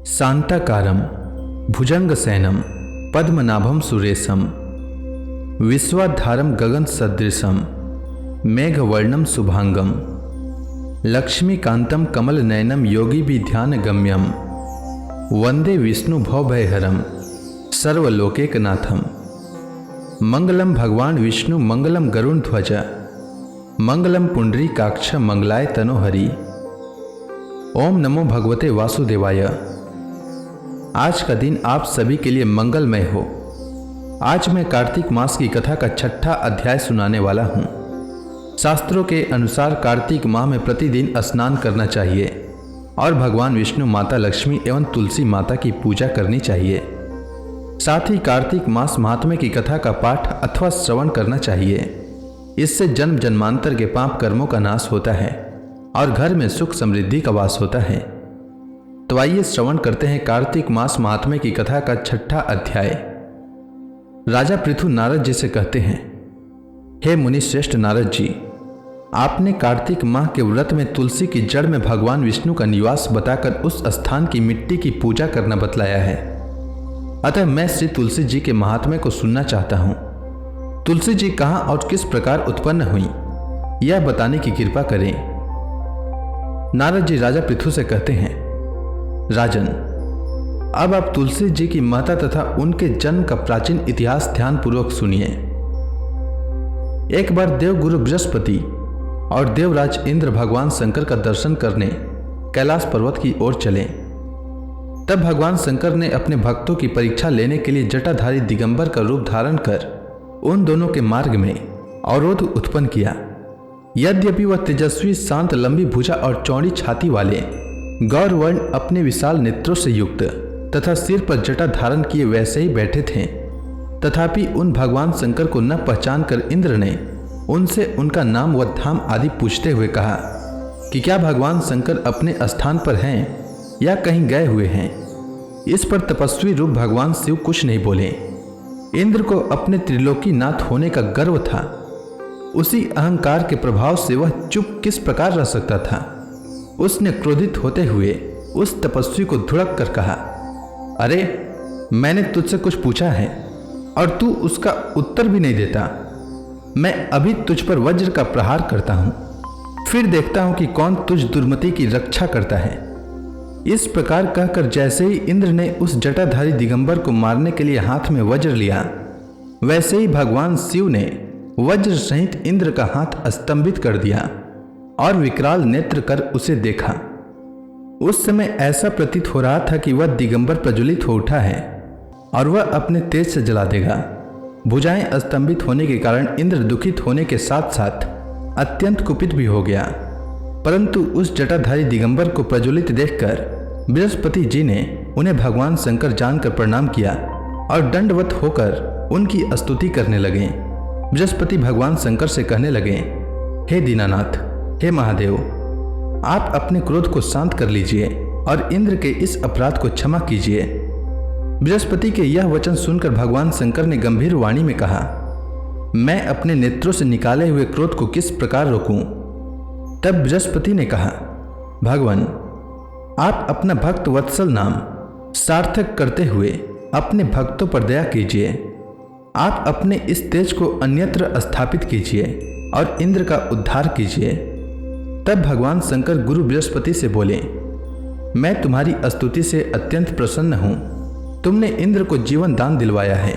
शांताकारं भुजंगसैनं पद्मनाभं सुरेशं विश्वाधारं गगनसदृशं मेघवर्णं शुभांगं लक्ष्मीकान्तं कमलनयनं योगिभिध्यानगम्यं वंदे विष्णु भवभयहरं सर्वलोकैकनाथं। मंगलम भगवान विष्णु मंगलम गरुड़ध्वज मंगलम पुंडरीकाक्ष मंगलाय तनोहरि। ओम नमो भगवते वासुदेवाय। आज का दिन आप सभी के लिए मंगलमय हो। आज मैं कार्तिक मास की कथा का 6ठा अध्याय सुनाने वाला हूँ। शास्त्रों के अनुसार कार्तिक माह में प्रतिदिन स्नान करना चाहिए और भगवान विष्णु, माता लक्ष्मी एवं तुलसी माता की पूजा करनी चाहिए। साथ ही कार्तिक मास महात्म्य की कथा का पाठ अथवा श्रवण करना चाहिए। इससे जन्म जन्मांतर के पाप कर्मों का नाश होता है और घर में सुख समृद्धि का वास होता है। तो आइए श्रवण करते हैं कार्तिक मास महात्म्य की कथा का 6ठा अध्याय। राजा पृथु नारद जी से कहते हैं, हे मुनि श्रेष्ठ नारद जी, आपने कार्तिक माह के व्रत में तुलसी की जड़ में भगवान विष्णु का निवास बताकर उस स्थान की मिट्टी की पूजा करना बतलाया है। अतः मैं श्री तुलसी जी के महात्म्य को सुनना चाहता हूँ। तुलसी जी कहाँ और किस प्रकार उत्पन्न हुई, यह बताने की कृपा करें। नारद जी राजा पृथु से कहते हैं, राजन, अब आप तुलसी जी की महत्ता तथा उनके जन्म का प्राचीन इतिहास ध्यान पूर्वक सुनिए। एक बार देवगुरु बृहस्पति और देवराज इंद्र भगवान शंकर का दर्शन करने कैलाश पर्वत की ओर चले। तब भगवान शंकर ने अपने भक्तों की परीक्षा लेने के लिए जटाधारी दिगंबर का रूप धारण कर उन दोनों के मार्ग में अवरोध उत्पन्न किया। यद्यपि वह तेजस्वी, शांत, लंबी भुजा और चौड़ी छाती वाले गौरवर्ण अपने विशाल नेत्रों से युक्त तथा सिर पर जटा धारण किए वैसे ही बैठे थे, तथापि उन भगवान शंकर को न पहचान कर इंद्र ने उनसे उनका नाम व धाम आदि पूछते हुए कहा कि क्या भगवान शंकर अपने स्थान पर हैं या कहीं गए हुए हैं। इस पर तपस्वी रूप भगवान शिव कुछ नहीं बोले। इंद्र को अपने त्रिलोकी नाथ होने का गर्व था। उसी अहंकार के प्रभाव से वह चुप किस प्रकार रह सकता था। उसने क्रोधित होते हुए उस तपस्वी को धुड़क कर कहा, अरे, मैंने तुझसे कुछ पूछा है और तू उसका उत्तर भी नहीं देता। मैं अभी तुझ पर वज्र का प्रहार करता हूं, फिर देखता हूं कि कौन तुझ दुर्मति की रक्षा करता है। इस प्रकार कहकर जैसे ही इंद्र ने उस जटाधारी दिगंबर को मारने के लिए हाथ में वज्र लिया, वैसे ही भगवान शिव ने वज्र सहित इंद्र का हाथ स्तंभित कर दिया और विकराल नेत्र कर उसे देखा। उस समय ऐसा प्रतीत हो रहा था कि वह दिगंबर प्रज्वलित हो उठा है और वह अपने तेज से जला देगा। भुजाएं स्तंभित होने के कारण इंद्र दुखित होने के साथ साथ अत्यंत कुपित भी हो गया। परंतु उस जटाधारी दिगंबर को प्रज्वलित देखकर बृहस्पति जी ने उन्हें भगवान शंकर जानकर प्रणाम किया और दंडवत होकर उनकी स्तुति करने लगे। बृहस्पति भगवान शंकर से कहने लगे, हे दीनानाथ, हे महादेव, आप अपने क्रोध को शांत कर लीजिए और इंद्र के इस अपराध को क्षमा कीजिए। बृहस्पति के यह वचन सुनकर भगवान शंकर ने गंभीर वाणी में कहा, मैं अपने नेत्रों से निकाले हुए क्रोध को किस प्रकार रोकूं। तब बृहस्पति ने कहा, भगवान, आप अपना भक्त वत्सल नाम सार्थक करते हुए अपने भक्तों पर दया कीजिए। आप अपने इस तेज को अन्यत्र स्थापित कीजिए और इंद्र का उद्धार कीजिए। तब भगवान शंकर गुरु बृहस्पति से बोले, मैं तुम्हारी स्तुति से अत्यंत प्रसन्न हूँ। तुमने इंद्र को जीवन दान दिलवाया है।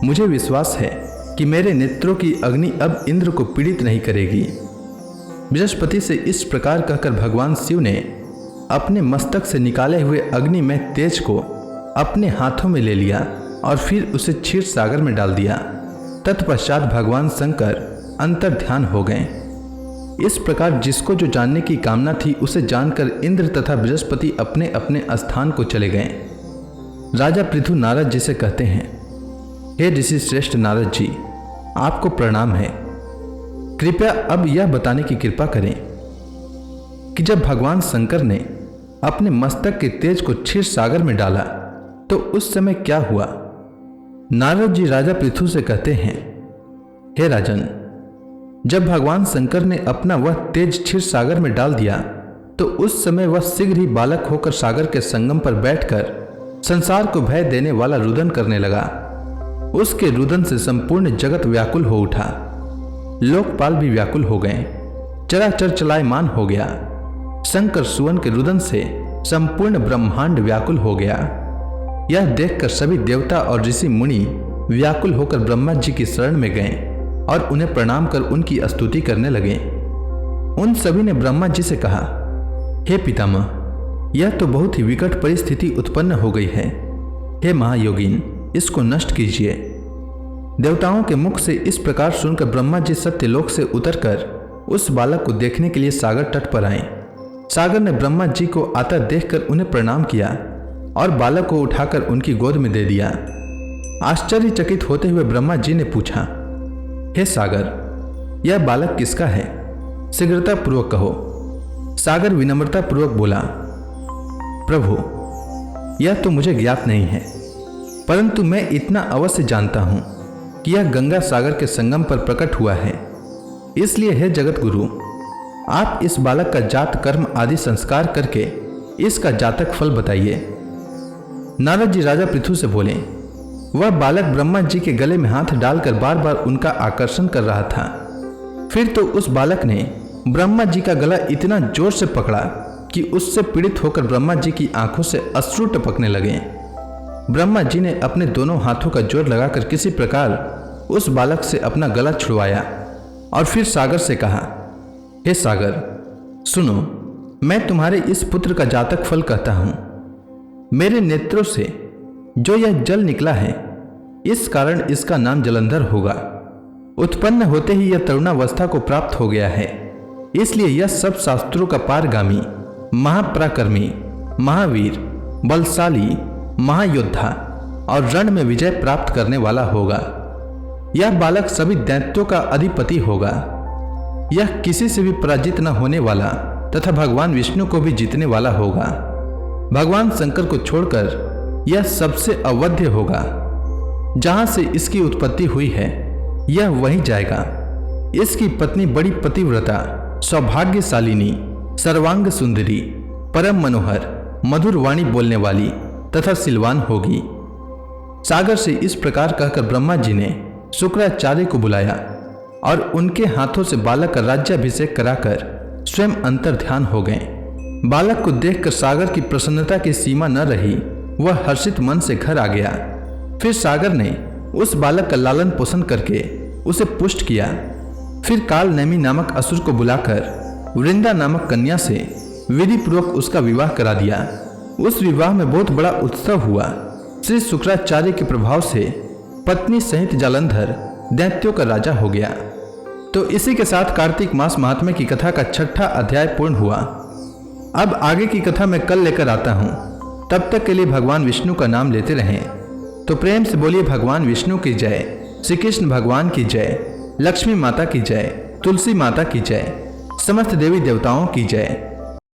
मुझे विश्वास है कि मेरे नेत्रों की अग्नि अब इंद्र को पीड़ित नहीं करेगी। बृहस्पति से इस प्रकार कहकर भगवान शिव ने अपने मस्तक से निकाले हुए अग्नि में तेज को अपने हाथों में ले लिया और फिर उसे क्षीर सागर में डाल दिया। तत्पश्चात भगवान शंकर अंतर ध्यान हो गए। इस प्रकार जिसको जो जानने की कामना थी उसे जानकर इंद्र तथा बृहस्पति अपने अपने स्थान को चले गए। राजा पृथु नारद जी से कहते हैं, हे ऋषि श्रेष्ठ नारद जी, आपको प्रणाम है। कृपया अब यह बताने की कृपा करें कि जब भगवान शंकर ने अपने मस्तक के तेज को क्षीर सागर में डाला तो उस समय क्या हुआ। नारद जी राजा पृथु से कहते हैं, हे राजन, जब भगवान शंकर ने अपना वह तेज क्षीर सागर में डाल दिया तो उस समय वह शीघ्र ही बालक होकर सागर के संगम पर बैठकर संसार को भय देने वाला रुदन करने लगा। उसके रुदन से संपूर्ण जगत व्याकुल हो उठा, लोकपाल भी व्याकुल हो गए, चराचर चलायमान हो गया। शंकर सुवन के रुदन से संपूर्ण ब्रह्मांड व्याकुल हो गया। यह देखकर सभी देवता और ऋषि मुनि व्याकुल होकर ब्रह्मा जी की शरण में गए और उन्हें प्रणाम कर उनकी स्तुति करने लगे। उन सभी ने ब्रह्मा जी से कहा, हे पितामह, यह तो बहुत ही विकट परिस्थिति उत्पन्न हो गई है। हे महायोगीन, इसको नष्ट कीजिए। देवताओं के मुख से इस प्रकार सुनकर ब्रह्मा जी सत्यलोक से उतरकर उस बालक को देखने के लिए सागर तट पर आए। सागर ने ब्रह्मा जी को आता देखकर उन्हें प्रणाम किया और बालक को उठाकर उनकी गोद में दे दिया। आश्चर्यचकित होते हुए ब्रह्मा जी ने पूछा, हे सागर, यह बालक किसका है? शीघ्रता पूर्वक कहो। सागर विनम्रता पूर्वक बोला, प्रभु, यह तो मुझे ज्ञात नहीं है, परंतु मैं इतना अवश्य जानता हूं कि यह गंगा सागर के संगम पर प्रकट हुआ है। इसलिए हे जगत गुरु, आप इस बालक का जात कर्म आदि संस्कार करके इसका जातक फल बताइए। नारद जी राजा पृथु से बोले, वह बालक ब्रह्मा जी के गले में हाथ डालकर बार बार उनका आकर्षण कर रहा था। फिर तो उस बालक ने ब्रह्मा जी का गला इतना जोर से पकड़ा कि उससे पीड़ित होकर ब्रह्मा जी की आंखों से अश्रु टपकने लगे। ब्रह्मा जी ने अपने दोनों हाथों का जोर लगाकर किसी प्रकार उस बालक से अपना गला छुड़वाया और फिर सागर से कहा, हे सागर, सुनो, मैं तुम्हारे इस पुत्र का जातक फल कहता हूं। मेरे नेत्रों से जो यह जल निकला है, इस कारण इसका नाम जलंधर होगा। उत्पन्न होते ही यह तरुणावस्था को प्राप्त हो गया है, इसलिए यह सब शास्त्रों का पारगामी, महापराक्रमी, महावीर, बलशाली, महायोद्धा और रण में विजय प्राप्त करने वाला होगा। यह बालक सभी दैत्यों का अधिपति होगा। यह किसी से भी पराजित न होने वाला तथा भगवान विष्णु को भी जीतने वाला होगा। भगवान शंकर को छोड़कर यह सबसे अवध्य होगा। जहां से इसकी उत्पत्ति हुई है, यह वहीं जाएगा। इसकी पत्नी बड़ी पतिव्रता, सौभाग्यशालिनी, सर्वांग सुंदरी, परम मनोहर, मधुर वाणी बोलने वाली तथा सिलवान होगी। सागर से इस प्रकार कहकर ब्रह्मा जी ने शुक्राचार्य को बुलाया और उनके हाथों से बालक का राज्याभिषेक कराकर स्वयं अंतर ध्यान हो गए। बालक को देखकर सागर की प्रसन्नता की सीमा न रही। वह हर्षित मन से घर आ गया। फिर सागर ने उस बालक का लालन पोषण करके उसे पुष्ट किया। फिर काल नेमी नामक असुर को बुलाकर वृंदा नामक कन्या से विधि पूर्वक उसका विवाह करा दिया। उस विवाह में बहुत बड़ा उत्सव हुआ। श्री शुक्राचार्य के प्रभाव से पत्नी सहित जालंधर दैत्यों का राजा हो गया। तो इसी के साथ कार्तिक मास महात्म्य की कथा का 6ठा अध्याय पूर्ण हुआ। अब आगे की कथा मैं कल लेकर आता हूँ। तब तक के लिए भगवान विष्णु का नाम लेते रहें। तो प्रेम से बोलिए भगवान विष्णु की जय, श्री कृष्ण भगवान की जय, लक्ष्मी माता की जय, तुलसी माता की जय, समस्त देवी देवताओं की जय।